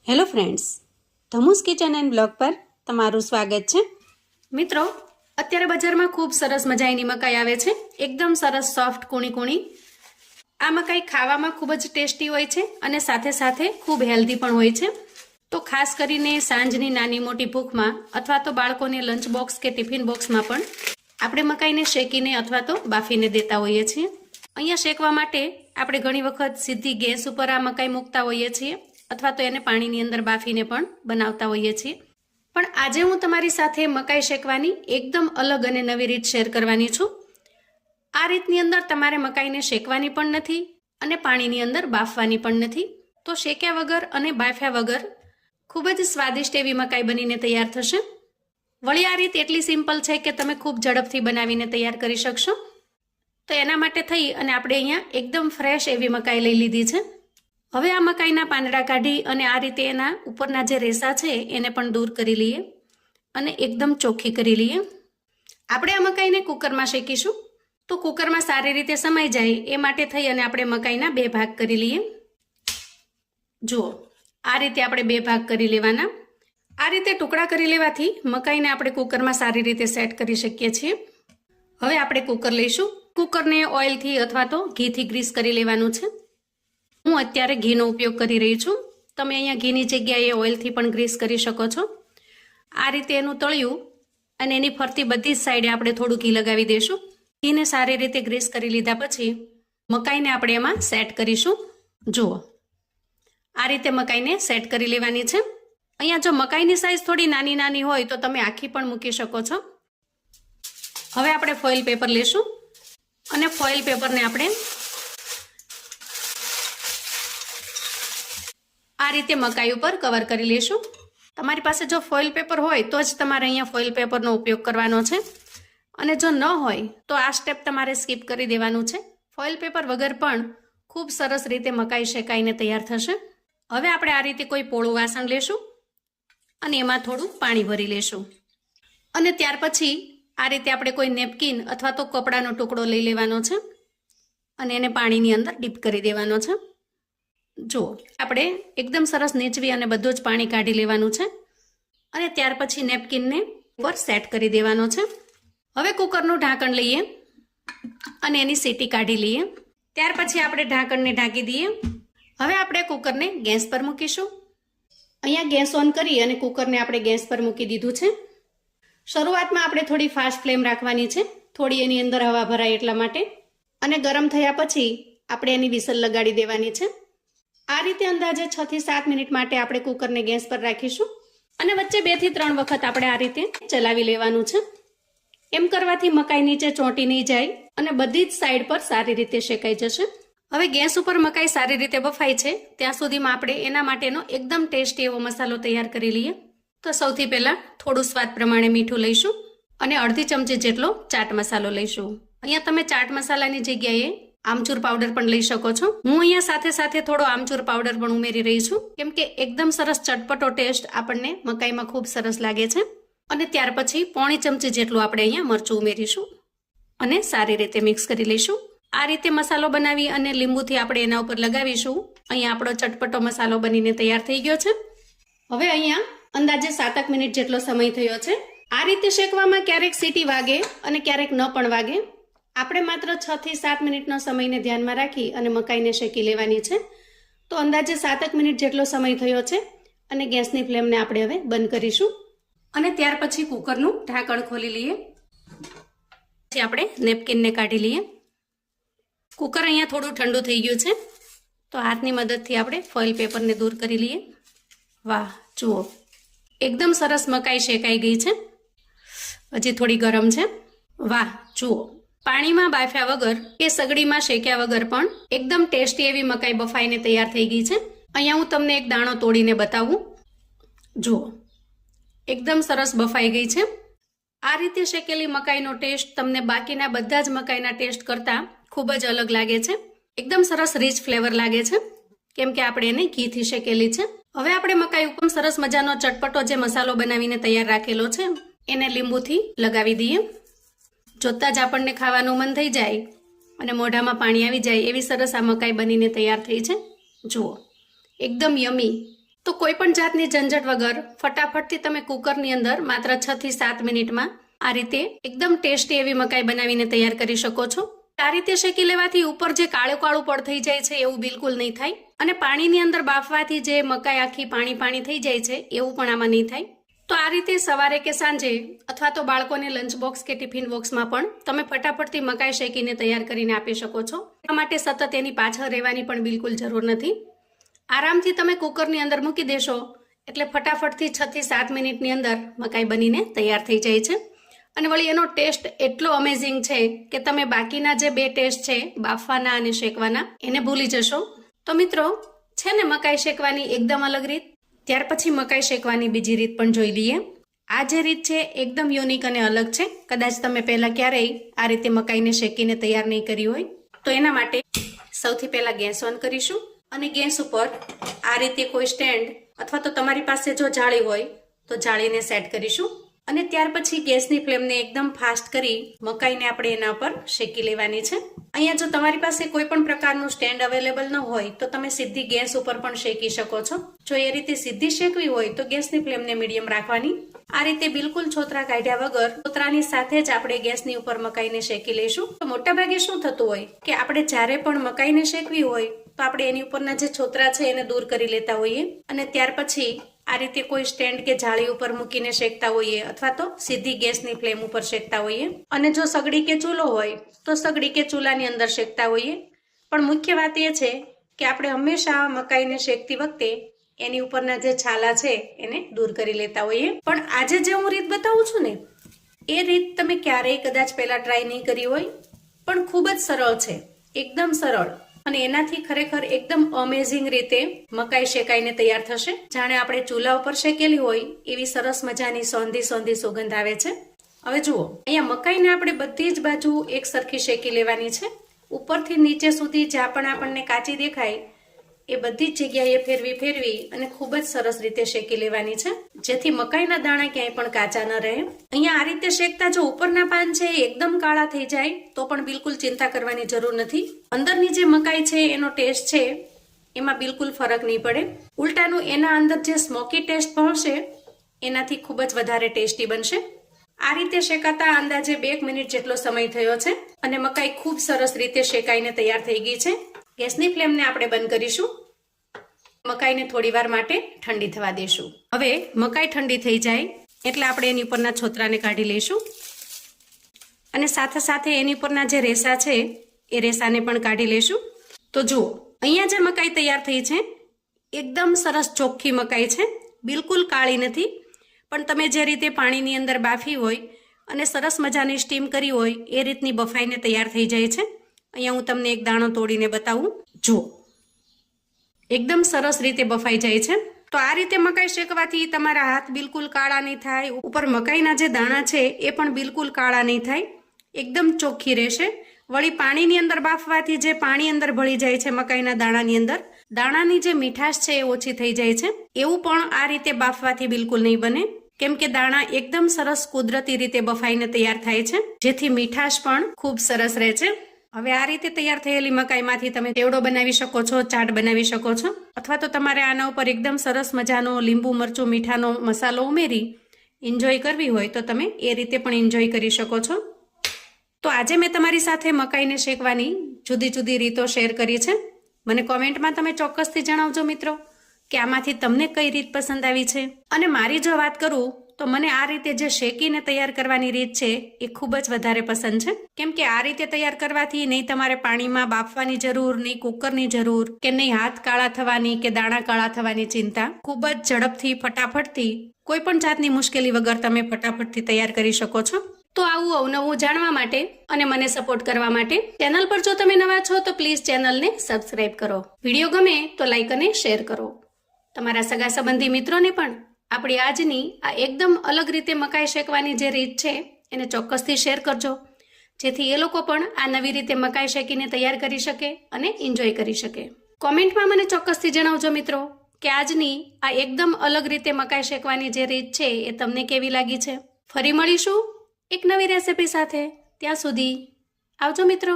Hello friends, ધમુસ kitchen and blog પર તમારું સ્વાગત છે। મિત્રો, અત્યારે બજારમાં ખૂબ સરસ મજાની મકાઈ આવે છે, એકદમ સરસ સોફ્ટ કૂણી કૂણી। આ મકાઈ ખાવામાં ખૂબ જ ટેસ્ટી હોય છે અને સાથે સાથે ખૂબ હેલ્ધી પણ હોય છે। તો ખાસ કરીને સાંજની નાની મોટી ભૂખમાં અથવા તો બાળકોને લંચ બોક્સ કે ટિફિન બોક્સમાં પણ આપણે મકાઈને શેકીને અથવા તો બાફીને દેતા હોઈએ છીએ। અહીંયા શેકવા માટે આપણે ઘણી વખત સીધી ગેસ ઉપર આ મકાઈ મૂકતા હોઈએ છીએ અથવા તો એને પાણીની અંદર બાફીને પણ બનાવતા હોઈએ છીએ। પણ આજે હું તમારી સાથે મકાઈ શેકવાની એકદમ અલગ અને નવી રીત શેર કરવાની છું। આ રીતની અંદર તમારે મકાઈને શેકવાની પણ નથી અને પાણીની અંદર બાફવાની પણ નથી। તો શેક્યા વગર અને બાફ્યા વગર ખૂબ જ સ્વાદિષ્ટ એવી મકાઈ બનીને તૈયાર થશે। વળી આ રીત એટલી સિમ્પલ છે કે તમે ખૂબ ઝડપથી બનાવીને તૈયાર કરી શકશો। તો એના માટે થઈ અને આપણે અહીંયા એકદમ ફ્રેશ એવી મકાઈ લઈ લીધી છે। હવે આ મકાઈના પાંદડા કાઢી અને આ રીતે એના ઉપરના જે રેસા છે એને પણ દૂર કરી લઈએ અને એકદમ ચોખ્ખી કરી લઈએ। આપણે આ મકાઈને કુકરમાં શેકીશું, તો કુકરમાં સારી રીતે સમાઈ જાય એ માટે થઈ અને આપણે મકાઈના 2 ભાગ કરી લઈએ। જુઓ, આ રીતે આપણે 2 ભાગ કરી લેવાના। આ રીતે ટુકડા કરી લેવાથી મકાઈને આપણે કુકરમાં સારી રીતે સેટ કરી શકીએ છીએ। હવે આપણે કુકર લઈશું। કુકરને ઓઇલથી અથવા તો ઘીથી ગ્રીસ કરી લેવાનું છે। હું અત્યારે ઘીનો ઉપયોગ કરી રહી છું, તમે અહીંયા ઘીની જગ્યાએ ઓઇલથી પણ ગ્રીસ કરી શકો છો। આ રીતે એનું તળિયું અને એની ફરતી બધી જ સાઈડે આપણે થોડું ઘી લગાવી દઈશું। ઘીને સારી રીતે ગ્રીસ કરી લીધા પછી મકાઈને આપણે એમાં સેટ કરીશું। જુઓ, આ રીતે મકાઈને સેટ કરી લેવાની છે। અહીંયા જો મકાઈની સાઈઝ થોડી નાની નાની હોય તો તમે આખી પણ મૂકી શકો છો। હવે આપણે ફોઇલ પેપર લેશું અને ફોઇલ પેપરને આપણે આ રીતે મકાઈ ઉપર કવર કરી લેશું। તમારી પાસે જો ફોઇલ પેપર હોય તો જ તમારે અહીંયા ફોઇલ પેપરનો ઉપયોગ કરવાનો છે અને જો ન હોય તો આ સ્ટેપ તમારે સ્કીપ કરી દેવાનું છે। ફોઇલ પેપર વગર પણ ખૂબ સરસ રીતે મકાઈ શેકાઈને તૈયાર થશે। હવે આપણે આ રીતે કોઈ પોળું વાસણ લેશું અને એમાં થોડું પાણી ભરી લેશું અને ત્યાર પછી આ રીતે આપણે કોઈ નેપકિન અથવા તો કપડાનો ટુકડો લઈ લેવાનો છે અને એને પાણીની અંદર ડીપ કરી દેવાનો છે। જુઓ, આપણે એકદમ સરસ નીચવી અને બધું જ પાણી કાઢી લેવાનું છે અને ત્યાર પછી નેપકિનને ઉપર સેટ કરી દેવાનો છે। હવે કુકરનું ઢાંકણ લઈએ અને એની સીટી કાઢી લઈએ। ત્યાર પછી આપણે ઢાંકણને ઢાંકી દઈએ। હવે આપણે કુકરને ગેસ પર મૂકીશું। અહીંયા ગેસ ઓન કરી અને કુકરને આપણે ગેસ પર મૂકી દીધું છે। શરૂઆતમાં આપણે થોડી ફાસ્ટ ફ્લેમ રાખવાની છે, થોડી એની અંદર હવા ભરાય એટલા માટે, અને ગરમ થયા પછી આપણે એની વિસલ લગાડી દેવાની છે। આ રીતે અંદાજે 6 થી 7 મિનિટ માટે આપણે કુકરને ગેસ પર રાખીશું અને વચ્ચે 2 થી 3 વખત આપણે આ રીતે ચલાવી લેવાનું છે। એમ કરવાથી મકાઈ નીચે ચોંટી નહીં જાય અને બધી જ સાઈડ પર સારી રીતે શેકાઈ જશે। હવે ગેસ ઉપર મકાઈ સારી રીતે બફાય છે ત્યાં સુધીમાં આપણે એના માટેનો એકદમ ટેસ્ટી એવો મસાલો તૈયાર કરી લઈએ। તો સૌથી પહેલા થોડું સ્વાદ પ્રમાણે મીઠું લઈશું અને અડધી ચમચી જેટલો ચાટ મસાલો લઈશું। અહીંયા તમે ચાટ મસાલાની જગ્યાએ આમચૂર પાવડર પણ લઈ શકો છો। હું અહીંયા સાથે સાથે થોડો આમચૂર પાવડર પણ ઉમેરી રહી છું કેમ કે એકદમ સરસ ચટપટો ટેસ્ટ આપણને મકાઈમાં ખૂબ સરસ લાગે છે। અને ત્યાર પછી પોણી ચમચી જેટલું આપણે અહીંયા મરચું ઉમેરીશું અને સારી રીતે મિક્સ કરી લઈશું। આ રીતે મસાલો બનાવી અને લીંબુથી આપણે એના ઉપર લગાવીશું। અહીંયા આપણો ચટપટો મસાલો બનીને તૈયાર થઈ ગયો છે। હવે અહીંયા અંદાજે 7 મિનિટ જેટલો સમય થયો છે। આ રીતે શેકવામાં ક્યારેક સીટી વાગે અને ક્યારેક ન પણ વાગે। આપણે માત્ર 6 થી 7 મિનિટનો સમયને ધ્યાનમાં રાખી અને મકાઈને શેકી લેવાની છે। તો અંદાજે 7 મિનિટ જેટલો સમય થયો છે અને ગેસની ફ્લેમને આપણે હવે બંધ કરીશું અને ત્યાર પછી કુકરનું ઢાંકણ ખોલી લઈએ। પછી આપણે નેપકિનને કાઢી લઈએ। કુકર અહીંયા થોડું ઠંડુ થઈ ગયું છે તો હાથની મદદથી આપણે ફોઇલ પેપરને દૂર કરી લઈએ। વાહ, જુઓ, એકદમ સરસ મકાઈ શેકાઈ ગઈ છે, હજી થોડી ગરમ છે। વાહ, જુઓ, પાણીમાં બાફ્યા વગર કે સગડીમાં શેક્યા વગર પણ એકદમ ટેસ્ટી એવી મકાઈ બફાઈને તૈયાર થઈ ગઈ છે। અહીંયા હું તમને એક દાણો તોડીને બતાવું। જુઓ, એકદમ સરસ બફાઈ ગઈ છે। આ રીતે શેકેલી મકાઈનો ટેસ્ટ તમને બાકીના બધા જ મકાઈના ટેસ્ટ કરતાં ખૂબ જ અલગ લાગે છે। એકદમ સરસ રીચ ફ્લેવર લાગે છે કેમ કે આપણે એને ઘીથી શેકેલી છે। હવે આપણે મકાઈ ઉપર સરસ મજાનો ચટપટો જે મસાલો બનાવીને તૈયાર રાખેલો છે એને લીંબુથી લગાવી દઈએ। જોતાં જ આપણને ખાવાનું મન થઈ જાય અને મોઢામાં પાણી આવી જાય એવી સરસ આ મકાઈ બનીને તૈયાર થઈ છે। જુઓ, એકદમ યમી તો કોઈ પણ જાતની ઝંઝટ વગર ફટાફટથી તમે કુકરની અંદર માત્ર 6 થી 7 મિનિટમાં આ રીતે એકદમ ટેસ્ટી એવી મકાઈ બનાવીને તૈયાર કરી શકો છો. આ રીતે શેકી લેવાથી ઉપર જે કાળું કાળું પડ થઈ જાય છે એવું બિલકુલ નહીં થાય, અને પાણીની અંદર બાફવાથી જે મકાઈ આખી પાણી થઈ જાય છે એવું પણ આમાં નહીં થાય. તો આ રીતે સવારે કે સાંજે અથવા તો બાળકોને લંચ બોક્સ કે ટિફિન બોક્સમાં પણ તમે ફટાફટથી મકાઈ શેકીને તૈયાર કરીને આપી શકો છો. આ માટે સતત એની પાછળ રહેવાની પણ બિલકુલ જરૂર નથી. આરામથી તમે કુકરની અંદર મૂકી દેશો એટલે ફટાફટથી 6 થી 7 મિનિટની અંદર મકાઈ બનીને તૈયાર થઈ જાય છે. અને વળી એનો ટેસ્ટ એટલો અમેઝિંગ છે કે તમે બાકીના જે 2 ટેસ્ટ છે બાફવાના અને શેકવાના એને ભૂલી જશો. તો મિત્રો છે ને મકાઈ શેકવાની એકદમ અલગ રીત, ત્યાર પછી મકાઈ શેકવાની બીજી રીત પણ જોઈ લઈએ. આ જે રીત છે એકદમ યુનિક અને અલગ છે. કદાચ તમે પહેલા ક્યારેય આ રીતે મકાઈને શેકીને તૈયાર નહીં કરી હોય. તો એના માટે સૌથી પહેલા ગેસ ઓન કરીશું અને ગેસ ઉપર આ રીતે કોઈ સ્ટેન્ડ અથવા તો તમારી પાસે જો જાળી હોય તો જાળીને સેટ કરીશું. અને ત્યાર પછી ગેસની ફ્લેમને એકદમ ફાસ્ટ કરી મકાઈને આપણે એના પર શેકી લેવાની છે. અહીંયા જો તમારી પાસે કોઈ પણ પ્રકારનું સ્ટેન્ડ અવેલેબલ ન હોય તો તમે સીધી ગેસ ઉપર પણ શેકી શકો છો. જો એ રીતે સીધી શેકવી હોય તો ગેસની ફ્લેમને મીડિયમ રાખવાની. આ રીતે બિલકુલ છોતરા કાઢ્યા વગર છોતરાની સાથે જ આપણે ગેસની ઉપર મકાઈને શેકી લઈશું. તો મોટાભાગે શું થતું હોય કે આપણે જ્યારે પણ મકાઈને શેકવી હોય તો આપણે એની ઉપરના જે છોતરા છે એને દૂર કરી લેતા હોઈએ અને ત્યાર પછી આ રીતે કોઈ સ્ટેન્ડ કે જાળી ઉપર મૂકીને શેકતા હોઈએ અથવા તો સીધી ગેસની ફ્લેમ ઉપર શેકતા હોઈએ. અને જો સગડી કે ચૂલો હોય તો સગડી કે ચૂલાની અંદર શેકતા હોઈએ. પણ મુખ્ય વાત એ છે કે આપણે હંમેશા મકાઈને શેકતી વખતે એની ઉપરના જે છાલા છે એને દૂર કરી લેતા હોઈએ. પણ આજે જે હું રીત બતાવું છું ને એ રીત તમે ક્યારેય કદાચ પહેલા ટ્રાય નહીં કરી હોય, પણ ખૂબ જ સરળ છે, એકદમ સરળ. અને એનાથી ખરેખર એકદમ અમેઝિંગ રીતે મકાઈ શેકાઈને તૈયાર થશે. જાણે આપણે ચૂલા ઉપર શેકેલી હોય એવી સરસ મજાની સોંધી સુગંધ આવે છે. હવે જુઓ, અહીંયા મકાઈને આપણે બધી જ બાજુ એક સરખી શેકી લેવાની છે. ઉપરથી નીચે સુધી જ્યાં પણ આપણને કાચી દેખાય એ બધી જ જગ્યાએ ફેરવી અને ખૂબ જ સરસ રીતે શેકી લેવાની છે, જેથી મકાઈના દાણા ક્યાંય પણ કાચા ન રહે. અહીંયા આ રીતે શેકતા જો ઉપરના પાન છે એકદમ કાળા થઈ જાય તો પણ બિલકુલ ચિંતા કરવાની જરૂર નથી. અંદરની જે મકાઈ છે એનો ટેસ્ટ છે એમાં બિલકુલ ફરક નહીં પડે. ઉલટાનું એના અંદર જે સ્મોકી ટેસ્ટ ભળશે એનાથી ખૂબ જ વધારે ટેસ્ટી બનશે. આ રીતે શેકાતા અંદાજે 2 મિનિટ જેટલો સમય થયો છે અને મકાઈ ખૂબ સરસ રીતે શેકાઈને તૈયાર થઈ ગઈ છે. ગેસની ફ્લેમને આપણે બંધ કરીશું. મકાઈને થોડી વાર માટે ઠંડી થવા દેશું. હવે મકાઈ ઠંડી થઈ જાય એટલે આપણે એની ઉપરના છોતરાને કાઢી લઈશું અને સાથે સાથે એની ઉપરના જે રેસા છે એ રેસાને પણ કાઢી લઈશું. તો જુઓ, અહીંયા જે મકાઈ તૈયાર થઈ છે એકદમ સરસ ચોખ્ખી મકાઈ છે, બિલકુલ કાળી નથી. પણ તમે જે રીતે પાણીની અંદર બાફી હોય અને સરસ મજાની સ્ટીમ કરી હોય એ રીતની બફાઈને તૈયાર થઈ જાય છે. અહીંયા હું તમને એક દાણો તોડીને બતાવું. જો એકદમ સરસ રીતે બફાઈ જાય છે. તો આ રીતે મકાઈ શેકવાથી તમારા હાથ બિલકુલ કાળા નહીં થાય, ઉપર મકાઈના જે દાણા છે એ પણ બિલકુલ કાળા નહીં થાય, એકદમ ચોખ્ખી રહેશે. વળી પાણીની અંદર બાફવાથી જે પાણી અંદર ભળી જાય છે મકાઈના દાણાની અંદર, દાણાની જે મીઠાશ છે એ ઓછી થઈ જાય છે. એવું પણ આ રીતે બાફવાથી બિલકુલ નહીં બને, કેમ કે દાણા એકદમ સરસ કુદરતી રીતે બફાઈને તૈયાર થાય છે, જેથી મીઠાશ પણ ખૂબ સરસ રહે છે. હવે આ રીતે તૈયાર થયેલી મકાઈમાંથી તમે ચેવડો બનાવી શકો છો, ચાટ બનાવી શકો છો, અથવા તો તમારે આના ઉપર એકદમ સરસ મજાનો લીંબુ મરચું મીઠાનો મસાલો ઉમેરી એન્જોય કરવી હોય તો તમે એ રીતે પણ એન્જોય કરી શકો છો. તો આજે મેં તમારી સાથે મકાઈને શેકવાની જુદી જુદી રીતો શેર કરી છે. મને કોમેન્ટમાં તમે ચોક્કસથી જણાવજો મિત્રો કે આમાંથી તમને કઈ રીત પસંદ આવી છે. અને મારી જો વાત કરું તો મને આ રીતે જે શેકીને તૈયાર કરવાની રીત છે એ ખૂબ જ વધારે પસંદ છે, કેમ કે આ રીતે તૈયાર કરવાથી નહીં તમારે પાણીમાં બાફવાની જરૂર, નહીં કુકરની જરૂર, કે નહીં હાથ કાળા થવાની કે દાણા કાળા થવાની ચિંતા. ખૂબ જ ઝડપથી ફટાફટથી કોઈ પણ જાતની મુશ્કેલી વગર તમે ફટાફટથી તૈયાર કરી શકો છો. તો આવું અવનવું જાણવા માટે અને મને સપોર્ટ કરવા માટે ચેનલ પર જો તમે નવા છો તો પ્લીઝ ચેનલને સબસ્ક્રાઇબ કરો. વિડીયો ગમે તો લાઈક અને શેર કરો. તમારા સગા સંબંધી મિત્રોને પણ આપણી આજની આ એકદમ અલગ રીતે મકાઈ શેકવાની જે રીત છે એને ચોક્કસથી શેર કરજો, જેથી એ લોકો પણ આ નવી રીતે મકાઈ શેકીને તૈયાર કરી શકે અને એન્જોય કરી શકે. કોમેન્ટમાં મને ચોક્કસથી જણાવજો મિત્રો કે આજની આ એકદમ અલગ રીતે મકાઈ શેકવાની જે રીત છે એ તમને કેવી લાગી છે. ફરી મળીશું એક નવી રેસિપી સાથે. ત્યાં સુધી આવજો મિત્રો.